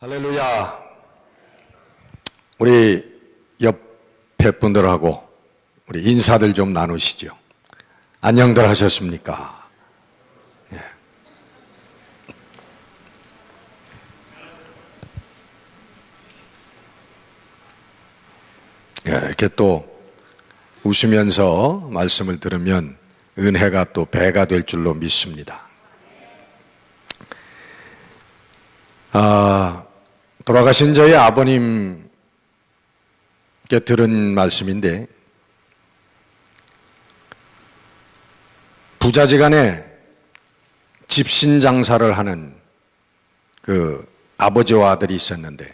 할렐루야. 우리 옆에 분들하고 우리 인사들 좀 나누시죠. 안녕들 하셨습니까? 예. 예, 이렇게 또 웃으면서 말씀을 들으면 은혜가 또 배가 될 줄로 믿습니다. 돌아가신 저희 아버님께 들은 말씀인데, 부자지간에 집신 장사를 하는 그 아버지와 아들이 있었는데,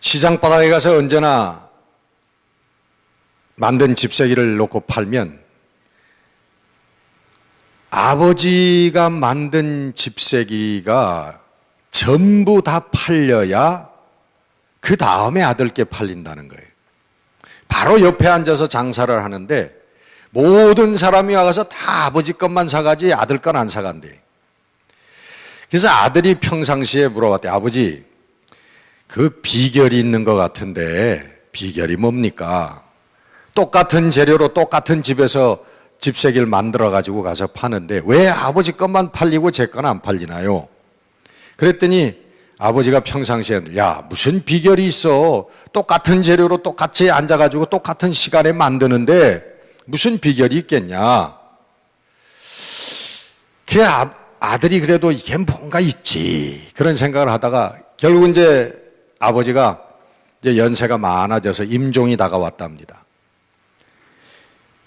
시장 바닥에 가서 언제나 만든 집세기를 놓고 팔면 아버지가 만든 집세기가 전부 다 팔려야 그 다음에 아들께 팔린다는 거예요. 바로 옆에 앉아서 장사를 하는데 모든 사람이 와서 다 아버지 것만 사가지 아들 건 안 사간대. 그래서 아들이 평상시에 물어봤대. 아버지, 그 비결이 있는 것 같은데 비결이 뭡니까? 똑같은 재료로 똑같은 집에서 집세기를 만들어 가지고 가서 파는데 왜 아버지 것만 팔리고 제 건 안 팔리나요? 그랬더니 아버지가 평상시에 야, 무슨 비결이 있어? 똑같은 재료로 똑같이 앉아가지고 똑같은 시간에 만드는데 무슨 비결이 있겠냐? 그 아들이 그래도 이게 뭔가 있지 그런 생각을 하다가 결국 이제 아버지가 이제 연세가 많아져서 임종이 다가왔답니다.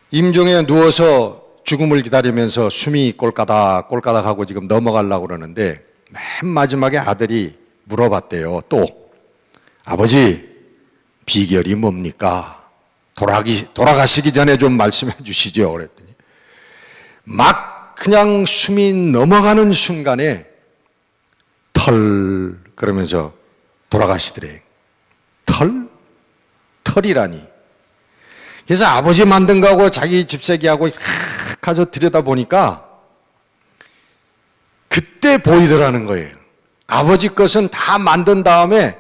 임종에 누워서 죽음을 기다리면서 숨이 꼴까닥 꼴까닥하고 지금 넘어가려고 그러는데 맨 마지막에 아들이 물어봤대요. 또 아버지, 비결이 뭡니까? 돌아가시기 전에 좀 말씀해 주시죠. 그랬더니 막 그냥 숨이 넘어가는 순간에 털 그러면서 돌아가시더래. 털이라니. 그래서 아버지 만든 거하고 자기 집세기하고 가서 들여다보니까 그때 보이더라는 거예요. 아버지 것은 다 만든 다음에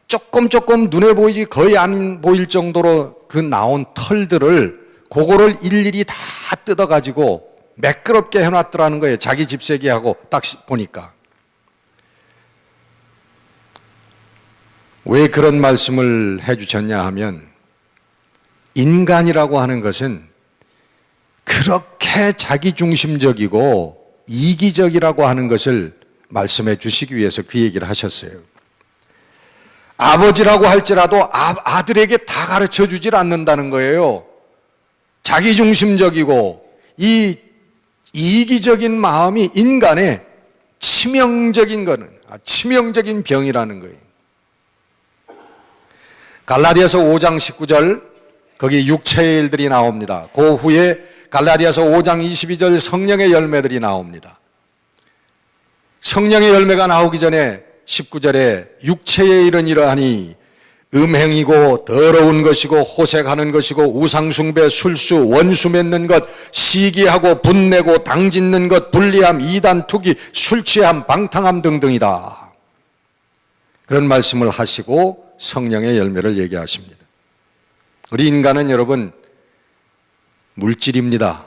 조금 눈에 보이지 거의 안 보일 정도로 그 나온 털들을 그거를 일일이 다 뜯어가지고 매끄럽게 해놨더라는 거예요. 자기 집세기하고 딱 보니까. 왜 그런 말씀을 해주셨냐 하면 인간이라고 하는 것은 그렇게 자기중심적이고 이기적이라고 하는 것을 말씀해 주시기 위해서 그 얘기를 하셨어요. 아버지라고 할지라도 아들에게 다 가르쳐 주질 않는다는 거예요. 자기중심적이고 이 이기적인 마음이 인간의 치명적인 병이라는 거예요. 갈라디아서 5장 19절 거기 육체의 일들이 나옵니다. 그 후에 갈라디아서 5장 22절 성령의 열매들이 나옵니다. 성령의 열매가 나오기 전에 19절에 육체의 일은 이러하니 음행이고 더러운 것이고 호색하는 것이고 우상숭배, 술수, 원수 맺는 것, 시기하고 분내고 당짓는 것, 불리함, 이단, 투기, 술취함, 방탕함 등등이다. 그런 말씀을 하시고 성령의 열매를 얘기하십니다. 우리 인간은 여러분 물질입니다.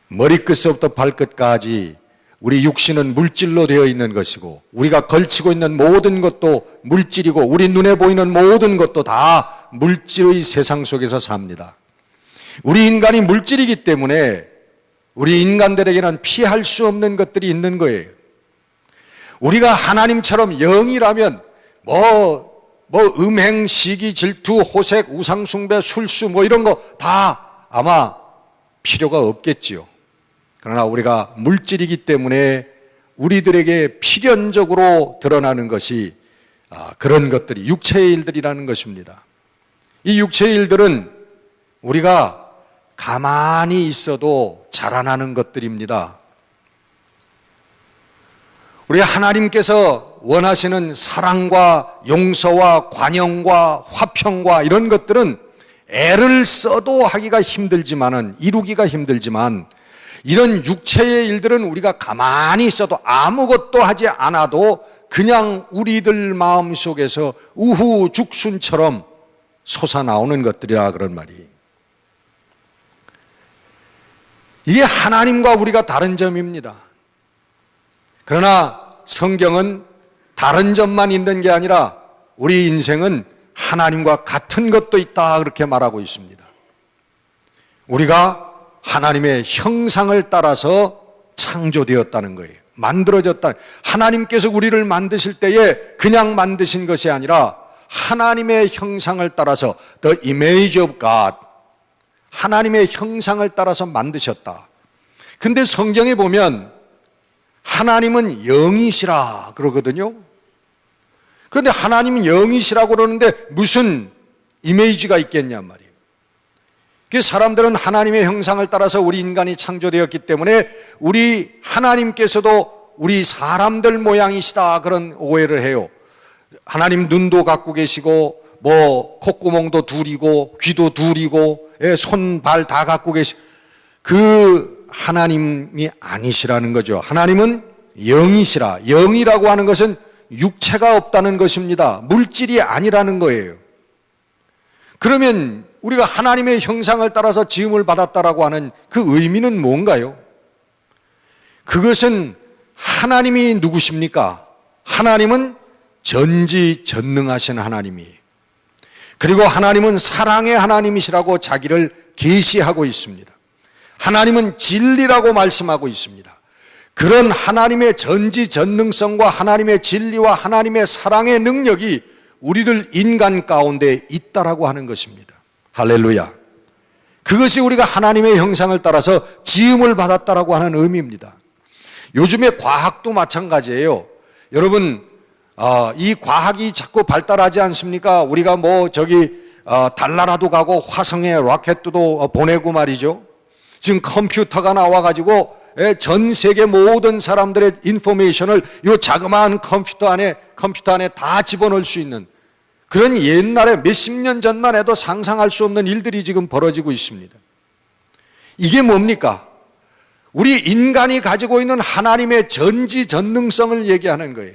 머리끝부터 발끝까지 우리 육신은 물질로 되어 있는 것이고 우리가 걸치고 있는 모든 것도 물질이고 우리 눈에 보이는 모든 것도 다 물질의 세상 속에서 삽니다. 우리 인간이 물질이기 때문에 우리 인간들에게는 피할 수 없는 것들이 있는 거예요. 우리가 하나님처럼 영이라면 음행, 시기, 질투, 호색, 우상숭배, 술수 이런 거 다 아마 필요가 없겠지요. 그러나 우리가 물질이기 때문에 우리들에게 필연적으로 드러나는 것이 그런 것들이 육체의 일들이라는 것입니다. 이 육체의 일들은 우리가 가만히 있어도 자라나는 것들입니다. 우리 하나님께서 원하시는 사랑과 용서와 관용과 화평과 이런 것들은 애를 써도 하기가 힘들지만은, 이루기가 힘들지만, 이런 육체의 일들은 우리가 가만히 있어도 아무것도 하지 않아도 그냥 우리들 마음속에서 우후죽순처럼 솟아나오는 것들이라 그런 말이. 이게 하나님과 우리가 다른 점입니다. 그러나 성경은 다른 점만 있는 게 아니라 우리 인생은 하나님과 같은 것도 있다 그렇게 말하고 있습니다. 우리가 하나님의 형상을 따라서 창조되었다는 거예요. 만들어졌다. 하나님께서 우리를 만드실 때에 그냥 만드신 것이 아니라 하나님의 형상을 따라서 The image of God, 하나님의 형상을 따라서 만드셨다. 근데 성경에 보면 하나님은 영이시라 그러거든요. 그런데 하나님은 영이시라고 그러는데 무슨 이미지가 있겠냔 말이에요. 사람들은 하나님의 형상을 따라서 우리 인간이 창조되었기 때문에 우리 하나님께서도 우리 사람들 모양이시다 그런 오해를 해요. 하나님 눈도 갖고 계시고 뭐 콧구멍도 둘이고 귀도 둘이고 손, 발 다 갖고 계시고 그 하나님이 아니시라는 거죠. 하나님은 영이시라. 영이라고 하는 것은 육체가 없다는 것입니다. 물질이 아니라는 거예요. 그러면 우리가 하나님의 형상을 따라서 지음을 받았다라고 하는 그 의미는 뭔가요? 그것은 하나님이 누구십니까? 하나님은 전지전능하신 하나님이에요. 그리고 하나님은 사랑의 하나님이시라고 자기를 계시하고 있습니다. 하나님은 진리라고 말씀하고 있습니다. 그런 하나님의 전지전능성과 하나님의 진리와 하나님의 사랑의 능력이 우리들 인간 가운데 있다라고 하는 것입니다. 할렐루야. 그것이 우리가 하나님의 형상을 따라서 지음을 받았다라고 하는 의미입니다. 요즘에 과학도 마찬가지예요. 여러분, 이 과학이 자꾸 발달하지 않습니까? 우리가 달나라도 가고 화성에 로켓도 보내고 말이죠. 지금 컴퓨터가 나와가지고 전 세계 모든 사람들의 인포메이션을 이 자그마한 컴퓨터 안에 다 집어넣을 수 있는 그런 옛날에 몇십 년 전만 해도 상상할 수 없는 일들이 지금 벌어지고 있습니다. 이게 뭡니까? 우리 인간이 가지고 있는 하나님의 전지전능성을 얘기하는 거예요.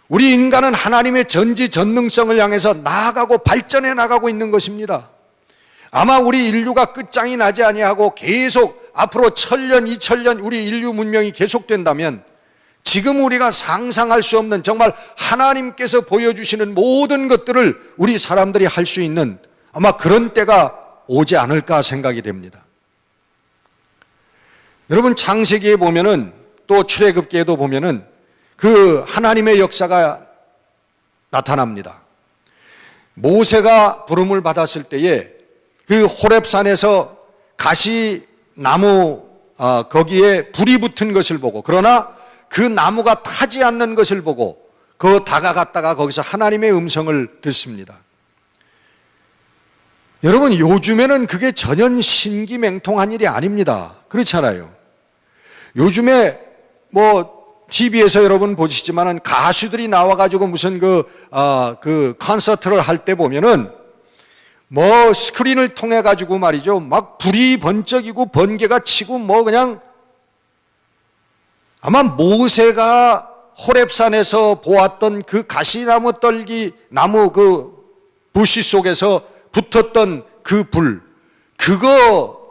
우리 인간은 하나님의 전지전능성을 향해서 나아가고 발전해 나가고 있는 것입니다. 아마 우리 인류가 끝장이 나지 아니하고 계속 앞으로 1000년, 2000년 우리 인류 문명이 계속된다면 지금 우리가 상상할 수 없는 정말 하나님께서 보여주시는 모든 것들을 우리 사람들이 할 수 있는 아마 그런 때가 오지 않을까 생각이 됩니다. 여러분 창세기에 보면은 또 출애굽기에도 보면은 그 하나님의 역사가 나타납니다. 모세가 부름을 받았을 때에 그 호렙산에서 가시나무 거기에 불이 붙은 것을 보고 그러나 그 나무가 타지 않는 것을 보고 다가갔다가 거기서 하나님의 음성을 듣습니다. 여러분 요즘에는 그게 전혀 신기맹통한 일이 아닙니다. 그렇잖아요. 요즘에 TV에서 여러분 보시지만은 가수들이 나와가지고 무슨 콘서트를 할 때 보면은 스크린을 통해 가지고 말이죠. 막 불이 번쩍이고 번개가 치고 그냥 아마 모세가 호렙산에서 보았던 그 가시나무 나무 부시 속에서 붙었던 그 불, 그거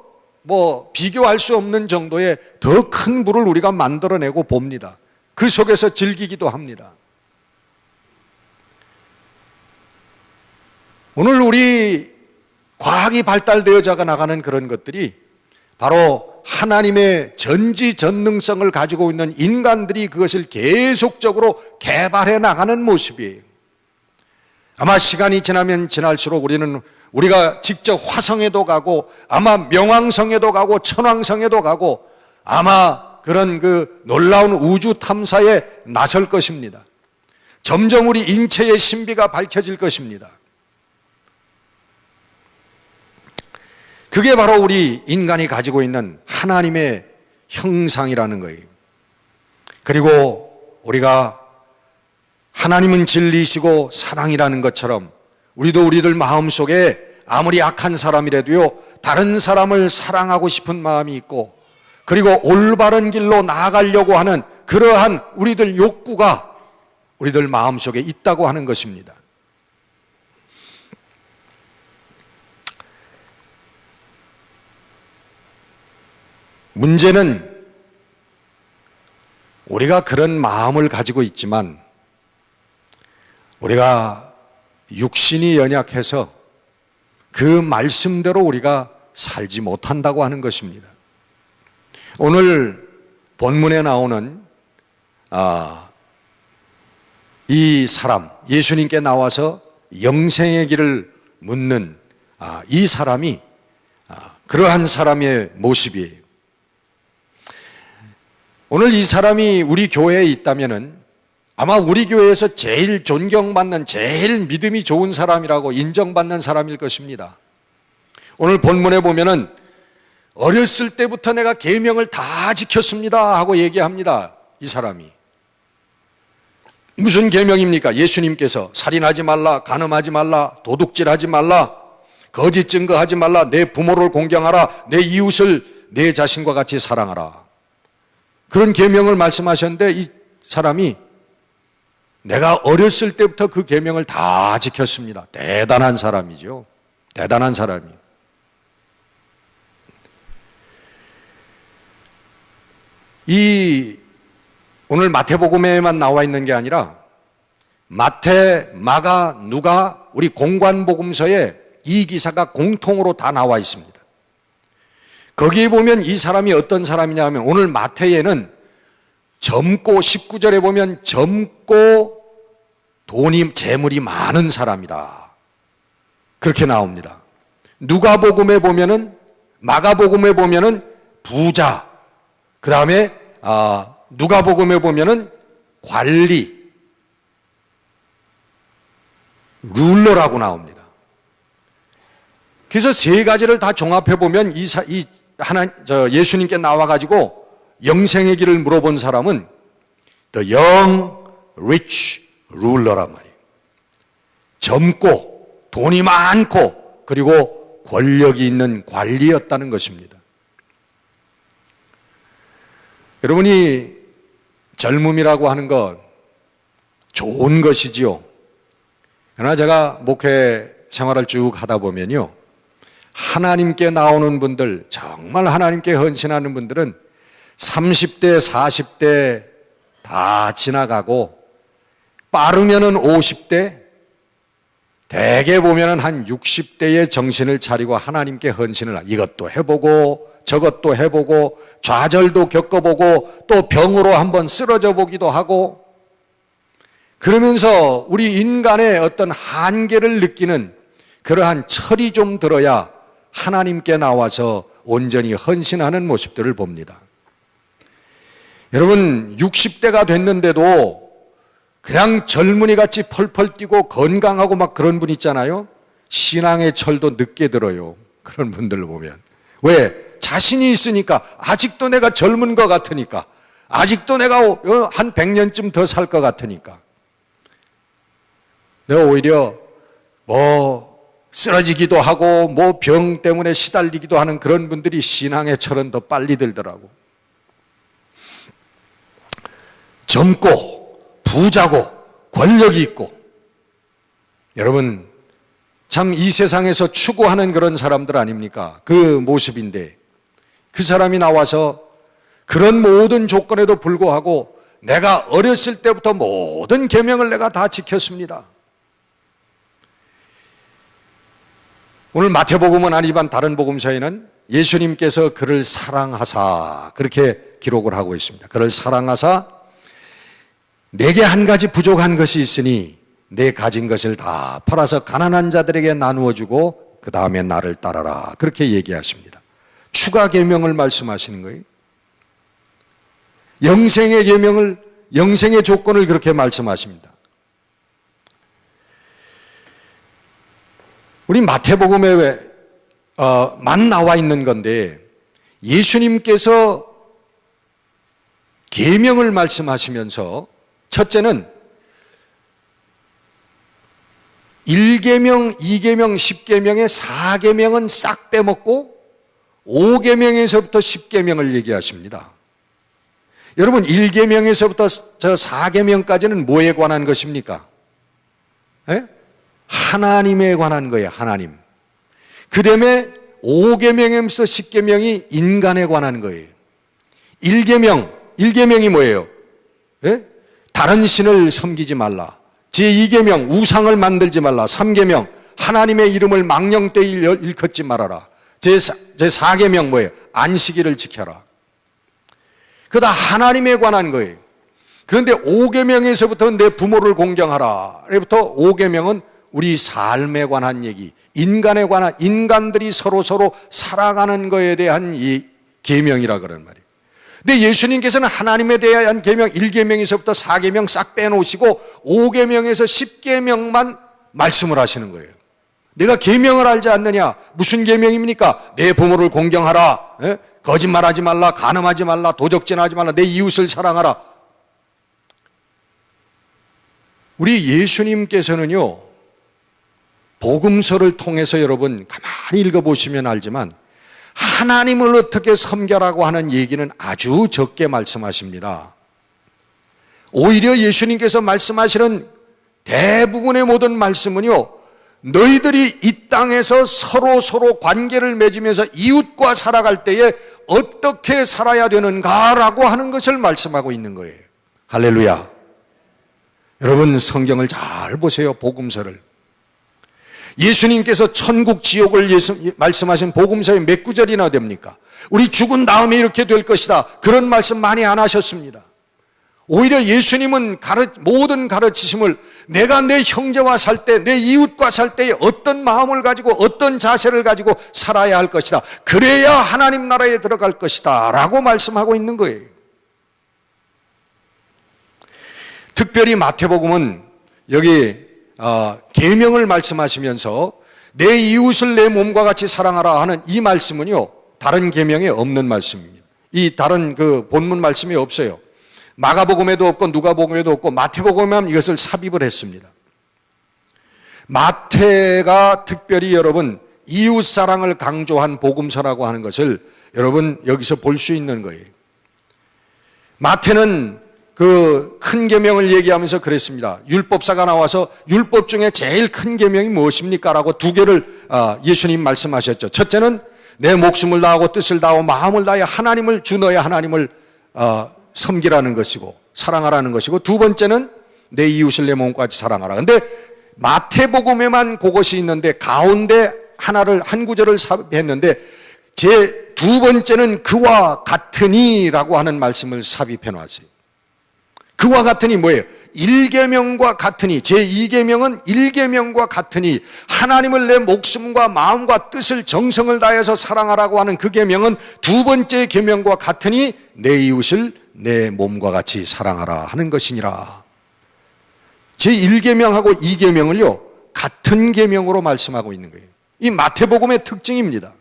비교할 수 없는 정도의 더 큰 불을 우리가 만들어내고 봅니다. 그 속에서 즐기기도 합니다. 오늘 우리 과학이 발달되어져 나가는 그런 것들이 바로 하나님의 전지전능성을 가지고 있는 인간들이 그것을 계속적으로 개발해 나가는 모습이에요. 아마 시간이 지나면 지날수록 우리는 우리가 직접 화성에도 가고 아마 명왕성에도 가고 천왕성에도 가고 아마 그런 그 놀라운 우주 탐사에 나설 것입니다. 점점 우리 인체의 신비가 밝혀질 것입니다. 그게 바로 우리 인간이 가지고 있는 하나님의 형상이라는 거예요. 그리고 우리가 하나님은 진리이시고 사랑이라는 것처럼 우리도 우리들 마음속에 아무리 악한 사람이라도요, 다른 사람을 사랑하고 싶은 마음이 있고, 그리고 올바른 길로 나아가려고 하는 그러한 우리들 욕구가 우리들 마음속에 있다고 하는 것입니다. 문제는 우리가 그런 마음을 가지고 있지만 우리가 육신이 연약해서 그 말씀대로 우리가 살지 못한다고 하는 것입니다. 오늘 본문에 나오는 이 사람, 예수님께 나와서 영생의 길을 묻는 이 사람이 그러한 사람의 모습이에요. 오늘 이 사람이 우리 교회에 있다면은 아마 우리 교회에서 제일 존경받는, 제일 믿음이 좋은 사람이라고 인정받는 사람일 것입니다. 오늘 본문에 보면은 어렸을 때부터 내가 계명을 다 지켰습니다 하고 얘기합니다. 이 사람이. 무슨 계명입니까? 예수님께서 살인하지 말라, 간음하지 말라, 도둑질하지 말라, 거짓 증거하지 말라, 내 부모를 공경하라, 내 이웃을 내 자신과 같이 사랑하라. 그런 계명을 말씀하셨는데 이 사람이 내가 어렸을 때부터 그 계명을 다 지켰습니다. 대단한 사람이죠. 대단한 사람이. 이 오늘 마태복음에만 나와 있는 게 아니라 마태, 마가, 누가 우리 공관복음서에 이 기사가 공통으로 다 나와 있습니다. 거기에 보면 이 사람이 어떤 사람이냐 하면 오늘 마태에는 젊고 19절에 보면 젊고 돈이 재물이 많은 사람이다. 그렇게 나옵니다. 누가복음에 보면은 마가복음에 보면은 부자. 그다음에 누가복음에 보면은 관리 룰러라고 나옵니다. 그래서 세 가지를 다 종합해 보면 예수님께 나와 가지고 영생의 길을 물어본 사람은 the young rich ruler란 말이에요. 젊고 돈이 많고 그리고 권력이 있는 관리였다는 것입니다. 여러분이 젊음이라고 하는 것 좋은 것이지요. 그러나 제가 목회 생활을 쭉 하다 보면요, 하나님께 나오는 분들, 정말 하나님께 헌신하는 분들은 30대, 40대 다 지나가고 빠르면은 50대, 대개 보면은 한 60대의 정신을 차리고 하나님께 헌신을 이것도 해보고 저것도 해보고 좌절도 겪어보고 또 병으로 한번 쓰러져 보기도 하고 그러면서 우리 인간의 어떤 한계를 느끼는 그러한 철이 좀 들어야 하나님께 나와서 온전히 헌신하는 모습들을 봅니다. 여러분 60대가 됐는데도 그냥 젊은이같이 펄펄 뛰고 건강하고 막 그런 분 있잖아요. 신앙의 철도 늦게 들어요. 그런 분들을 보면. 왜? 자신이 있으니까, 아직도 내가 젊은 것 같으니까, 아직도 내가 한 100년쯤 더 살 것 같으니까. 내가 오히려 쓰러지기도 하고 병 때문에 시달리기도 하는 그런 분들이 신앙의 철은 더 빨리 들더라고. 젊고 부자고 권력이 있고, 여러분 참 이 세상에서 추구하는 그런 사람들 아닙니까? 그 모습인데 그 사람이 나와서 그런 모든 조건에도 불구하고 내가 어렸을 때부터 모든 계명을 내가 다 지켰습니다. 오늘 마태복음은 아니지만 다른 복음서에는 예수님께서 그를 사랑하사 그렇게 기록을 하고 있습니다. 그를 사랑하사 내게 한 가지 부족한 것이 있으니 내 가진 것을 다 팔아서 가난한 자들에게 나누어 주고 그 다음에 나를 따라라. 그렇게 얘기하십니다. 추가 계명을 말씀하시는 거예요. 영생의 계명을, 영생의 조건을 그렇게 말씀하십니다. 우리 마태복음에 만 나와 있는 건데 예수님께서 계명을 말씀하시면서 첫째는 1계명, 2계명, 10계명의 4계명은 싹 빼먹고 5계명에서부터 10계명을 얘기하십니다. 여러분 1계명에서부터 저 4계명까지는 뭐에 관한 것입니까? 에? 하나님에 관한 거예요. 하나님. 그 다음에 5계명에서 10계명이 인간에 관한 거예요. 1계명이 뭐예요? 에? 다른 신을 섬기지 말라. 제2계명 우상을 만들지 말라. 3계명 하나님의 이름을 망령되이 일컫지 말아라. 제4계명 뭐예요? 안식일을 지켜라. 그다 하나님에 관한 거예요. 그런데 5계명에서부터 내 부모를 공경하라. 그부터 5계명은 우리 삶에 관한 얘기, 인간에 관한, 인간들이 서로 살아가는 거에 대한 이 계명이라 그런 말이에요. 근데 예수님께서는 하나님에 대한 계명 1계명에서부터 4계명 싹 빼놓으시고 5계명에서 10계명만 말씀을 하시는 거예요. 내가 계명을 알지 않느냐? 무슨 계명입니까? 내 부모를 공경하라. 에? 거짓말하지 말라. 간음하지 말라. 도적질하지 말라. 내 이웃을 사랑하라. 우리 예수님께서는요, 복음서를 통해서 여러분 가만히 읽어보시면 알지만 하나님을 어떻게 섬겨라고 하는 얘기는 아주 적게 말씀하십니다. 오히려 예수님께서 말씀하시는 대부분의 모든 말씀은요, 너희들이 이 땅에서 서로 관계를 맺으면서 이웃과 살아갈 때에 어떻게 살아야 되는가라고 하는 것을 말씀하고 있는 거예요. 할렐루야. 여러분 성경을 잘 보세요. 복음서를. 예수님께서 천국 지옥을 말씀하신 복음서에 몇 구절이나 됩니까? 우리 죽은 다음에 이렇게 될 것이다. 그런 말씀 많이 안 하셨습니다. 오히려 예수님은 모든 가르치심을 내가 내 형제와 살 때, 내 이웃과 살 때에 어떤 마음을 가지고 어떤 자세를 가지고 살아야 할 것이다. 그래야 하나님 나라에 들어갈 것이다 라고 말씀하고 있는 거예요. 특별히 마태복음은 여기 계명을 말씀하시면서 내 이웃을 내 몸과 같이 사랑하라 하는 이 말씀은요, 다른 계명에 없는 말씀입니다. 이 다른 그 본문 말씀이 없어요. 마가복음에도 없고 누가복음에도 없고 마태복음에만 이것을 삽입을 했습니다. 마태가 특별히 여러분 이웃 사랑을 강조한 복음서라고 하는 것을 여러분 여기서 볼 수 있는 거예요. 마태는 그 큰 계명을 얘기하면서 그랬습니다. 율법사가 나와서 율법 중에 제일 큰 계명이 무엇입니까? 라고 두 개를 예수님 말씀하셨죠. 첫째는 내 목숨을 다하고 뜻을 다하고 마음을 다해 하나님을 주 너의 하나님을 섬기라는 것이고 사랑하라는 것이고, 두 번째는 내 이웃을 내 몸과 같이 사랑하라. 근데 마태복음에만 그것이 있는데 가운데 한 구절을 삽입했는데 제 두 번째는 그와 같으니라고 하는 말씀을 삽입해 놨어요. 그와 같으니 뭐예요? 1계명과 같으니, 제2계명은 1계명과 같으니 하나님을 내 목숨과 마음과 뜻을 정성을 다해서 사랑하라고 하는 그 계명은 두 번째 계명과 같으니 내 이웃을 내 몸과 같이 사랑하라 하는 것이니라. 제1계명하고 2계명을요 같은 계명으로 말씀하고 있는 거예요. 이 마태복음의 특징입니다.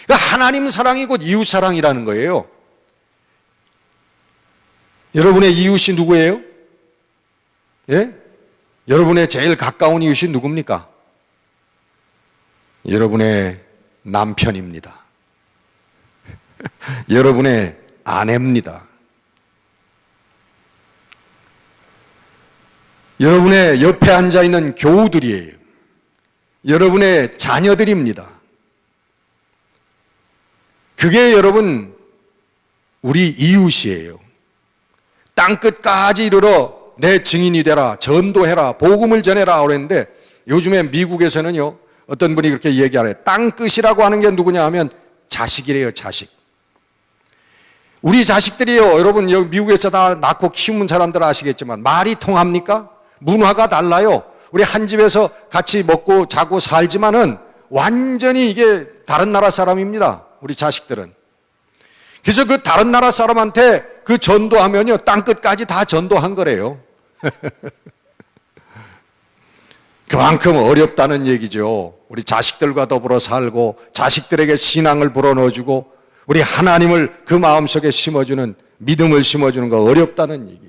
그러니까 하나님 사랑이 곧 이웃 사랑이라는 거예요. 여러분의 이웃이 누구예요? 예? 여러분의 제일 가까운 이웃이 누굽니까? 여러분의 남편입니다. 여러분의 아내입니다. 여러분의 옆에 앉아있는 교우들이에요. 여러분의 자녀들입니다. 그게 여러분 우리 이웃이에요. 땅끝까지 이르러 내 증인이 되라, 전도해라, 복음을 전해라 그랬는데 요즘에 미국에서는요 어떤 분이 그렇게 얘기하래요. 땅끝이라고 하는 게 누구냐 하면 자식이래요. 자식. 우리 자식들이요, 여러분 여기 미국에서 다 낳고 키우는 사람들 아시겠지만 말이 통합니까? 문화가 달라요. 우리 한 집에서 같이 먹고 자고 살지만은 완전히 이게 다른 나라 사람입니다. 우리 자식들은. 그래서 그 다른 나라 사람한테 그 전도하면요, 땅끝까지 다 전도한 거래요. 그만큼 어렵다는 얘기죠. 우리 자식들과 더불어 살고 자식들에게 신앙을 불어넣어주고 우리 하나님을 그 마음속에 심어주는, 믿음을 심어주는 거 어렵다는 얘기.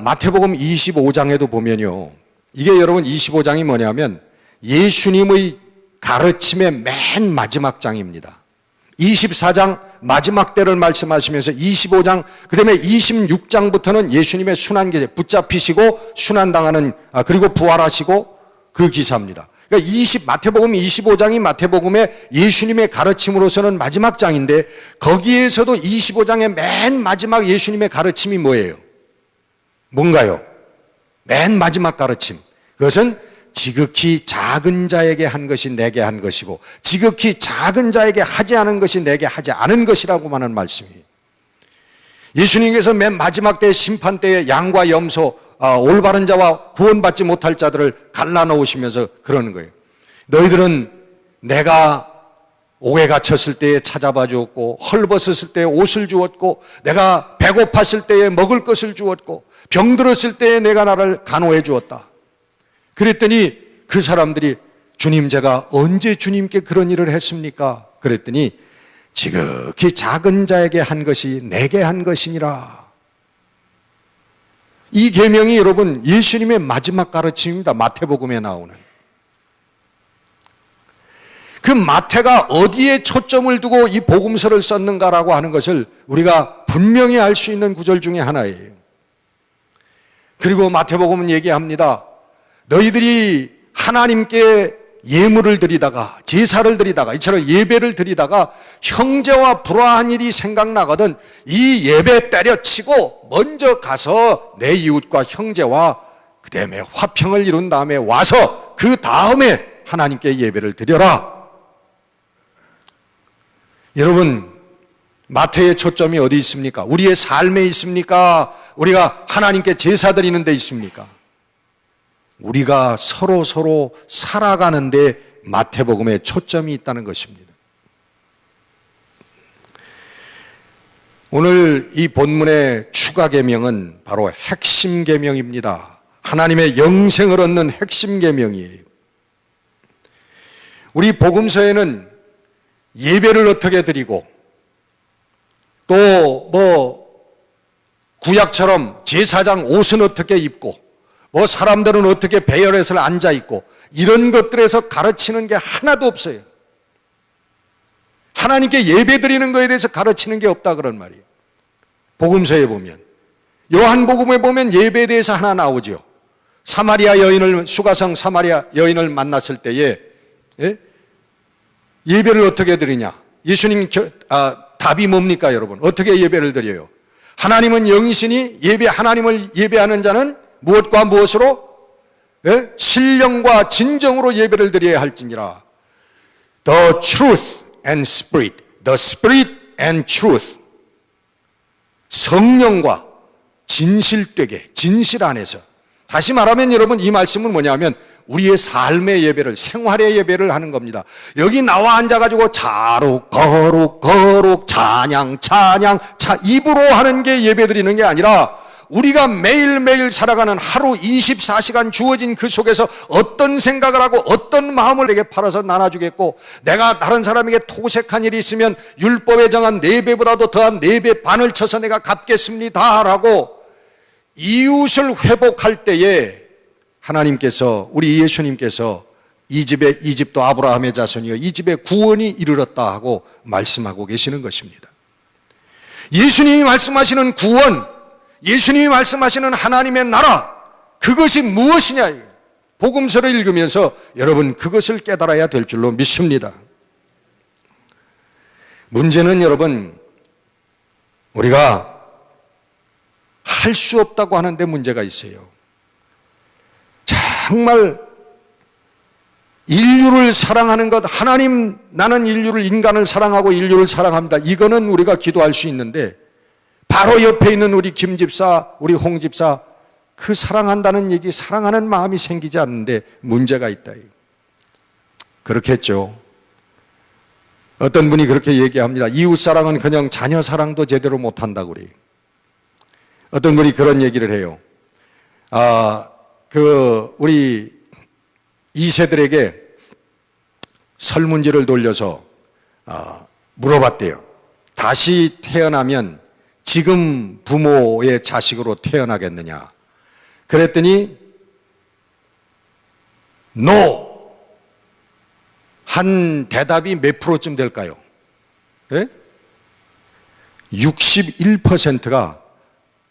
마태복음 25장에도 보면요, 이게 여러분 25장이 뭐냐면 예수님의 가르침의 맨 마지막 장입니다. 24장 마지막 때를 말씀하시면서 25장, 그 다음에 26장부터는 예수님의 순환기세, 붙잡히시고 순환당하는, 그리고 부활하시고 그 기사입니다. 그러니까 마태복음 25장이 마태복음의 예수님의 가르침으로서는 마지막 장인데, 거기에서도 25장의 맨 마지막 예수님의 가르침이 뭐예요? 뭔가요? 맨 마지막 가르침. 그것은 지극히 작은 자에게 한 것이 내게 한 것이고 지극히 작은 자에게 하지 않은 것이 내게 하지 않은 것이라고 하는 말씀이에요. 예수님께서 맨 마지막 때의 심판 때에 양과 염소, 올바른 자와 구원받지 못할 자들을 갈라놓으시면서 그러는 거예요. 너희들은 내가 옥에 갇혔을 때에 찾아봐 주었고, 헐벗었을 때에 옷을 주었고, 내가 배고팠을 때에 먹을 것을 주었고, 병들었을 때에 내가 나를 간호해 주었다. 그랬더니 그 사람들이 주님, 제가 언제 주님께 그런 일을 했습니까? 그랬더니 지극히 작은 자에게 한 것이 내게 한 것이니라. 이 계명이 여러분 예수님의 마지막 가르침입니다. 마태복음에 나오는. 그 마태가 어디에 초점을 두고 이 복음서를 썼는가라고 하는 것을 우리가 분명히 알 수 있는 구절 중에 하나예요. 그리고 마태복음은 얘기합니다. 너희들이 하나님께 예물을 드리다가, 제사를 드리다가, 이처럼 예배를 드리다가 형제와 불화한 일이 생각나거든 이 예배 때려치고 먼저 가서 내 이웃과 형제와 그 다음에 화평을 이룬 다음에 와서 그 다음에 하나님께 예배를 드려라. 여러분, 마태의 초점이 어디 있습니까? 우리의 삶에 있습니까? 우리가 하나님께 제사 드리는 데 있습니까? 우리가 서로 살아가는데 마태복음에 초점이 있다는 것입니다. 오늘 이 본문의 추가 계명은 바로 핵심 계명입니다. 하나님의 영생을 얻는 핵심 계명이에요. 우리 복음서에는 예배를 어떻게 드리고 또 구약처럼 제사장 옷은 어떻게 입고 사람들은 어떻게 배열해서 앉아있고 이런 것들에서 가르치는 게 하나도 없어요. 하나님께 예배 드리는 거에 대해서 가르치는 게 없다 그런 말이에요. 복음서에 보면, 요한복음에 보면 예배에 대해서 하나 나오죠. 수가성 사마리아 여인을 만났을 때에 예배를 어떻게 드리냐? 예수님 답이 뭡니까 여러분? 어떻게 예배를 드려요? 하나님은 영이시니 하나님을 예배하는 자는 무엇과 무엇으로? 신령과 진정으로 예배를 드려야 할지니라. The truth and spirit. The spirit and truth. 성령과 진실되게, 진실 안에서. 다시 말하면 여러분 이 말씀은 뭐냐면 우리의 삶의 예배를, 생활의 예배를 하는 겁니다. 여기 나와 앉아가지고 자룩, 거룩, 찬양, 입으로 하는 게 예배 드리는 게 아니라 우리가 매일매일 살아가는 하루 24시간 주어진 그 속에서 어떤 생각을 하고 어떤 마음을 내게 팔아서 나눠주겠고, 내가 다른 사람에게 토색한 일이 있으면 율법에 정한 4배보다도 더한 4배 반을 쳐서 내가 갚겠습니다 라고 이웃을 회복할 때에 하나님께서, 우리 예수님께서 이 집도 아브라함의 자손이여 이 집에 구원이 이르렀다 하고 말씀하고 계시는 것입니다. 예수님이 말씀하시는 구원, 예수님이 말씀하시는 하나님의 나라, 그것이 무엇이냐? 복음서를 읽으면서 여러분 그것을 깨달아야 될 줄로 믿습니다. 문제는 여러분, 우리가 할 수 없다고 하는데 문제가 있어요. 정말 인류를 사랑하는 것, 하나님 나는 인간을 사랑하고 인류를 사랑합니다. 이거는 우리가 기도할 수 있는데 바로 옆에 있는 우리 김 집사, 우리 홍 집사, 그 사랑한다는 얘기, 사랑하는 마음이 생기지 않는데 문제가 있다. 그렇겠죠. 어떤 분이 그렇게 얘기합니다. 이웃사랑은 그냥 자녀 사랑도 제대로 못한다고 그래요. 어떤 분이 그런 얘기를 해요. 우리 2세들에게 설문지를 돌려서 물어봤대요. 다시 태어나면 지금 부모의 자식으로 태어나겠느냐. 그랬더니 NO. 한 대답이 몇 프로쯤 될까요? 예? 61%가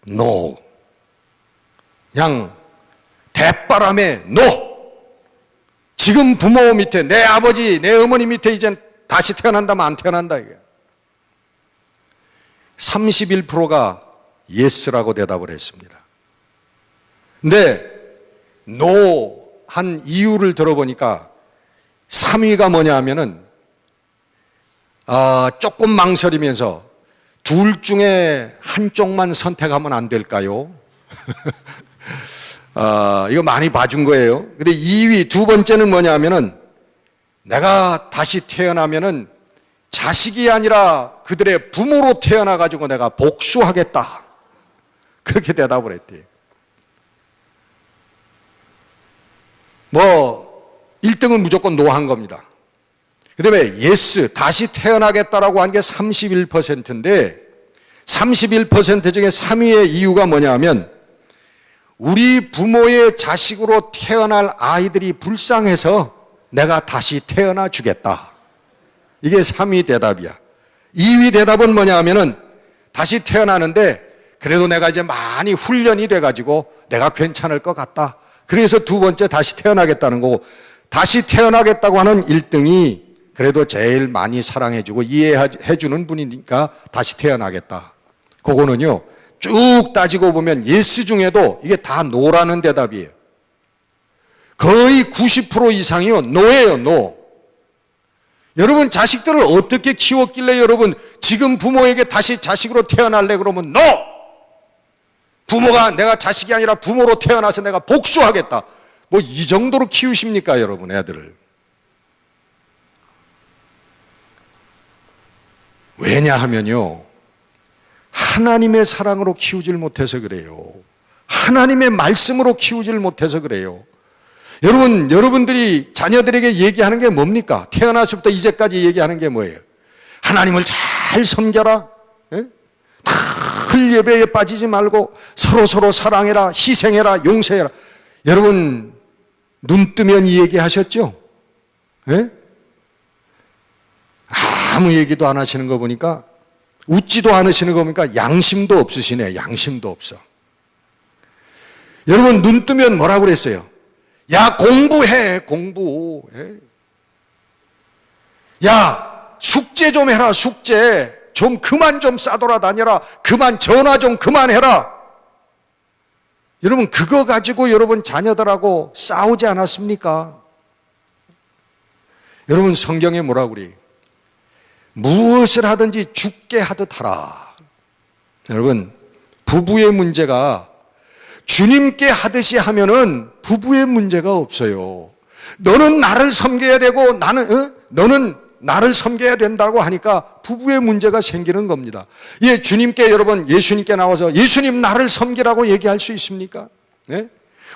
NO. 그냥 대바람에 NO. 지금 부모 밑에, 내 아버지, 내 어머니 밑에 이제 다시 태어난다면 안 태어난다 이게. 31%가 예스라고 대답을 했습니다. 근데 NO 한 이유를 들어보니까 3위가 뭐냐 하면은 조금 망설이면서 둘 중에 한쪽만 선택하면 안 될까요? 이거 많이 봐준 거예요. 근데 2위, 두 번째는 뭐냐 하면은 내가 다시 태어나면은 자식이 아니라 그들의 부모로 태어나가지고 내가 복수하겠다. 그렇게 대답을 했대요. 1등은 무조건 노한 겁니다. 그 다음에 예스, 다시 태어나겠다라고 한 게 31%인데 31% 중에 3위의 이유가 뭐냐 하면 우리 부모의 자식으로 태어날 아이들이 불쌍해서 내가 다시 태어나 주겠다. 이게 3위 대답이야. 2위 대답은 뭐냐 하면은 다시 태어나는데 그래도 내가 이제 많이 훈련이 돼가지고 내가 괜찮을 것 같다. 그래서 두 번째 다시 태어나겠다는 거고, 다시 태어나겠다고 하는 1등이 그래도 제일 많이 사랑해주고 이해해주는 분이니까 다시 태어나겠다. 그거는요, 쭉 따지고 보면 예스 중에도 이게 다 노라는 대답이에요. 거의 90% 이상이요, 노예요, 노. 여러분 자식들을 어떻게 키웠길래 여러분 지금 부모에게 다시 자식으로 태어날래 그러면 노! 부모가 내가 자식이 아니라 부모로 태어나서 내가 복수하겠다. 뭐 이 정도로 키우십니까 여러분 애들을. 왜냐하면요, 하나님의 사랑으로 키우질 못해서 그래요. 하나님의 말씀으로 키우질 못해서 그래요. 여러분들이 자녀들에게 얘기하는 게 뭡니까? 태어나서부터 이제까지 얘기하는 게 뭐예요? 하나님을 잘 섬겨라. 늘 예배에 빠지지 말고 서로 사랑해라, 희생해라, 용서해라. 여러분 눈 뜨면 이 얘기 하셨죠? 예? 아무 얘기도 안 하시는 거 보니까, 웃지도 않으시는 거 보니까 양심도 없으시네. 양심도 없어. 여러분 눈 뜨면 뭐라고 그랬어요? 야, 공부해, 공부. 야, 숙제 좀 해라, 숙제. 좀 그만 좀 싸돌아다녀라. 그만 전화 좀 그만해라. 여러분 그거 가지고 여러분 자녀들하고 싸우지 않았습니까? 여러분 성경에 뭐라고 그래요? 무엇을 하든지 죽게 하듯 하라. 여러분 부부의 문제가 주님께 하듯이 하면은 부부의 문제가 없어요. 너는 나를 섬겨야 되고 너는 나를 섬겨야 된다고 하니까 부부의 문제가 생기는 겁니다. 예, 주님께 여러분 예수님께 나와서 예수님 나를 섬기라고 얘기할 수 있습니까? 예?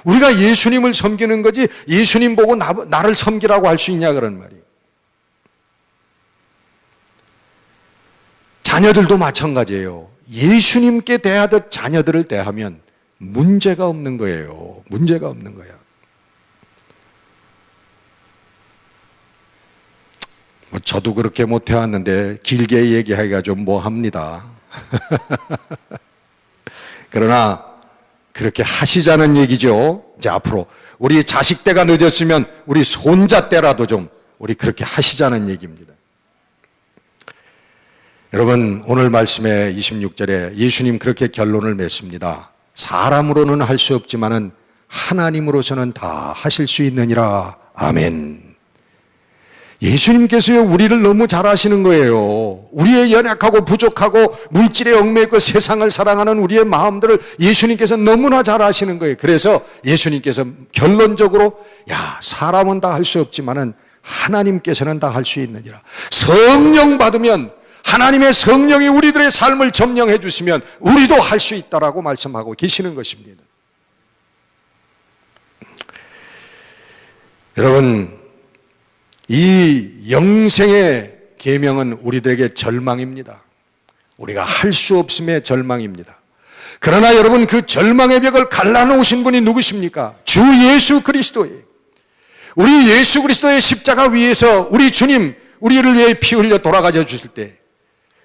우리가 예수님을 섬기는 거지 예수님 보고 나를 섬기라고 할 수 있냐 그런 말이에요. 자녀들도 마찬가지예요. 예수님께 대하듯 자녀들을 대하면 문제가 없는 거예요. 문제가 없는 거야. 저도 그렇게 못해왔는데 길게 얘기하기가 좀 뭐합니다. 그러나 그렇게 하시자는 얘기죠. 이제 앞으로 우리 자식 때가 늦었으면 우리 손자 때라도 좀 우리 그렇게 하시자는 얘기입니다. 여러분 오늘 말씀의 26절에 예수님 그렇게 결론을 맺습니다. 사람으로는 할 수 없지만은 하나님으로서는 다 하실 수 있느니라. 아멘. 예수님께서요, 우리를 너무 잘 아시는 거예요. 우리의 연약하고 부족하고 물질에 얽매이고 세상을 사랑하는 우리의 마음들을 예수님께서 너무나 잘 아시는 거예요. 그래서 예수님께서 결론적으로, 사람은 다 할 수 없지만은 하나님께서는 다 할 수 있느니라. 성령 받으면, 하나님의 성령이 우리들의 삶을 점령해 주시면 우리도 할 수 있다라고 말씀하고 계시는 것입니다. 여러분, 이 영생의 계명은 우리들에게 절망입니다. 우리가 할 수 없음의 절망입니다. 그러나 여러분, 그 절망의 벽을 갈라놓으신 분이 누구십니까? 주 예수 그리스도예요. 우리 예수 그리스도의 십자가 위에서 우리 주님, 우리를 위해 피 흘려 돌아가셔 주실 때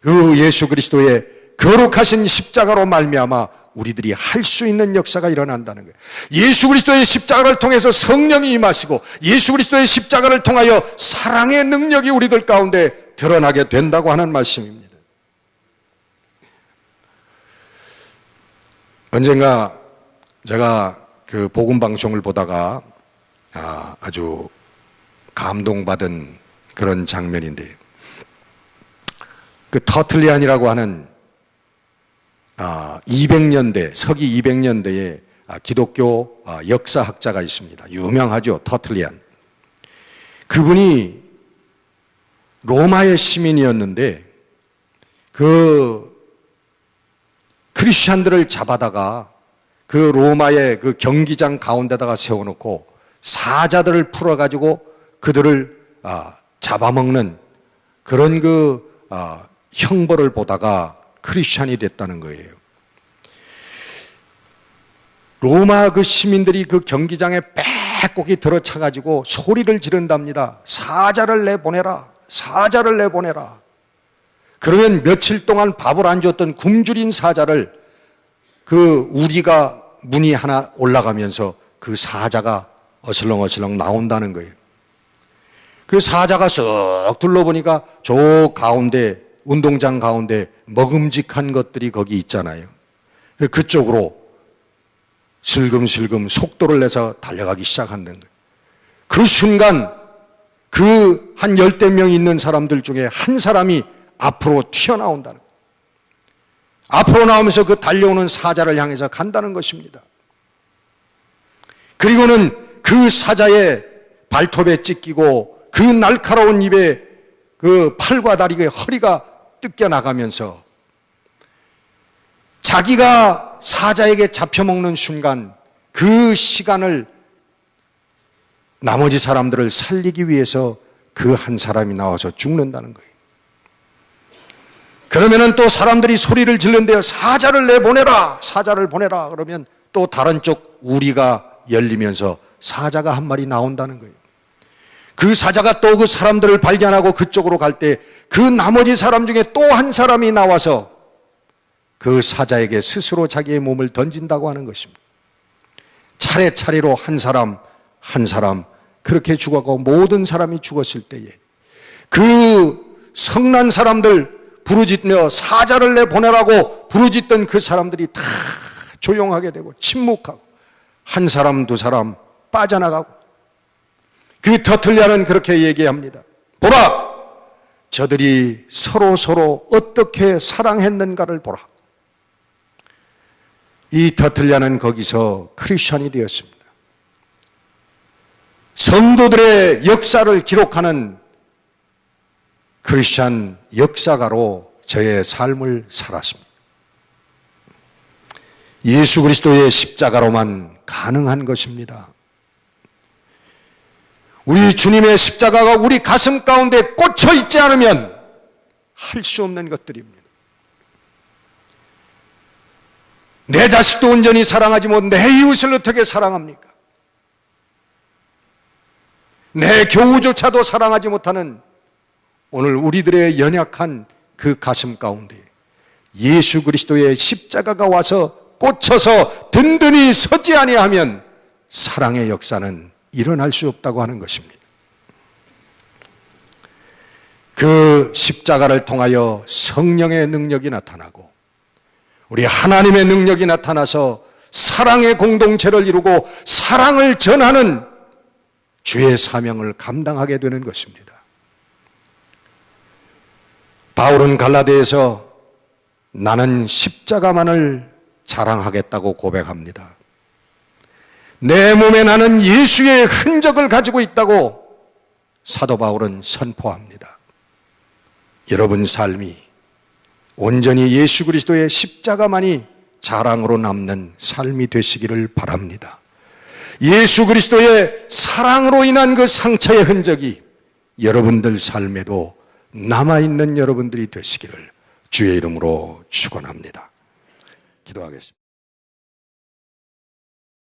그 예수 그리스도의 거룩하신 십자가로 말미암아 우리들이 할 수 있는 역사가 일어난다는 거예요. 예수 그리스도의 십자가를 통해서 성령이 임하시고 예수 그리스도의 십자가를 통하여 사랑의 능력이 우리들 가운데 드러나게 된다고 하는 말씀입니다. 언젠가 제가 그 복음 방송을 보다가 아주 감동받은 그런 장면인데, 그 터틀리안이라고 하는 200년대, 서기 200년대에 기독교 역사학자가 있습니다. 유명하죠, 터틀리안. 그분이 로마의 시민이었는데 그 크리스찬들을 잡아다가 그 로마의 그 경기장 가운데다가 세워놓고 사자들을 풀어가지고 그들을 잡아먹는 그런 그 형벌을 보다가 크리스찬이 됐다는 거예요. 로마 그 시민들이 그 경기장에 빼곡히 들어차가지고 소리를 지른답니다. 사자를 내보내라, 사자를 내보내라. 그러면 며칠 동안 밥을 안 줬던 굶주린 사자를 그 우리가 문이 하나 올라가면서 그 사자가 어슬렁어슬렁 나온다는 거예요. 그 사자가 쓱 둘러보니까 저 가운데, 운동장 가운데 먹음직한 것들이 거기 있잖아요. 그쪽으로 슬금슬금 속도를 내서 달려가기 시작한다는 거예요. 그 순간 그 한 10대 명 있는 사람들 중에 한 사람이 앞으로 튀어나온다는 거예요. 앞으로 나오면서 그 달려오는 사자를 향해서 간다는 것입니다. 그리고는 그 사자의 발톱에 찢기고 그 날카로운 입에 그 팔과 다리가 허리가 뜯겨나가면서 자기가 사자에게 잡혀먹는 순간 그 시간을 나머지 사람들을 살리기 위해서 그 한 사람이 나와서 죽는다는 거예요. 그러면은 또 사람들이 소리를 질른대요. 사자를 내보내라, 사자를 보내라. 그러면 또 다른 쪽 우리가 열리면서 사자가 한 마리 나온다는 거예요. 그 사자가 또 그 사람들을 발견하고 그쪽으로 갈 때 그 나머지 사람 중에 또 한 사람이 나와서 그 사자에게 스스로 자기의 몸을 던진다고 하는 것입니다. 차례차례로 한 사람 한 사람 그렇게 죽어가고 모든 사람이 죽었을 때에 그 성난 사람들 부르짖며 사자를 내보내라고 부르짖던 그 사람들이 다 조용하게 되고 침묵하고 한 사람 두 사람 빠져나가고, 그 터틀리안은 그렇게 얘기합니다. 보라, 저들이 서로 어떻게 사랑했는가를 보라. 이 터틀리안은 거기서 크리스찬이 되었습니다. 성도들의 역사를 기록하는 크리스찬 역사가로 저의 삶을 살았습니다. 예수 그리스도의 십자가로만 가능한 것입니다. 우리 주님의 십자가가 우리 가슴 가운데 꽂혀 있지 않으면 할 수 없는 것들입니다. 내 자식도 온전히 사랑하지 못 내 이웃을 어떻게 사랑합니까? 내 교우조차도 사랑하지 못하는 오늘 우리들의 연약한 그 가슴 가운데 예수 그리스도의 십자가가 와서 꽂혀서 든든히 서지 아니하면 사랑의 역사는 일어날 수 없다고 하는 것입니다. 그 십자가를 통하여 성령의 능력이 나타나고 우리 하나님의 능력이 나타나서 사랑의 공동체를 이루고 사랑을 전하는 주의 사명을 감당하게 되는 것입니다. 바울은 갈라디아에서 나는 십자가만을 자랑하겠다고 고백합니다. 내 몸에 나는 예수의 흔적을 가지고 있다고 사도 바울은 선포합니다. 여러분 삶이 온전히 예수 그리스도의 십자가만이 자랑으로 남는 삶이 되시기를 바랍니다. 예수 그리스도의 사랑으로 인한 그 상처의 흔적이 여러분들 삶에도 남아있는 여러분들이 되시기를 주의 이름으로 축원합니다. 기도하겠습니다.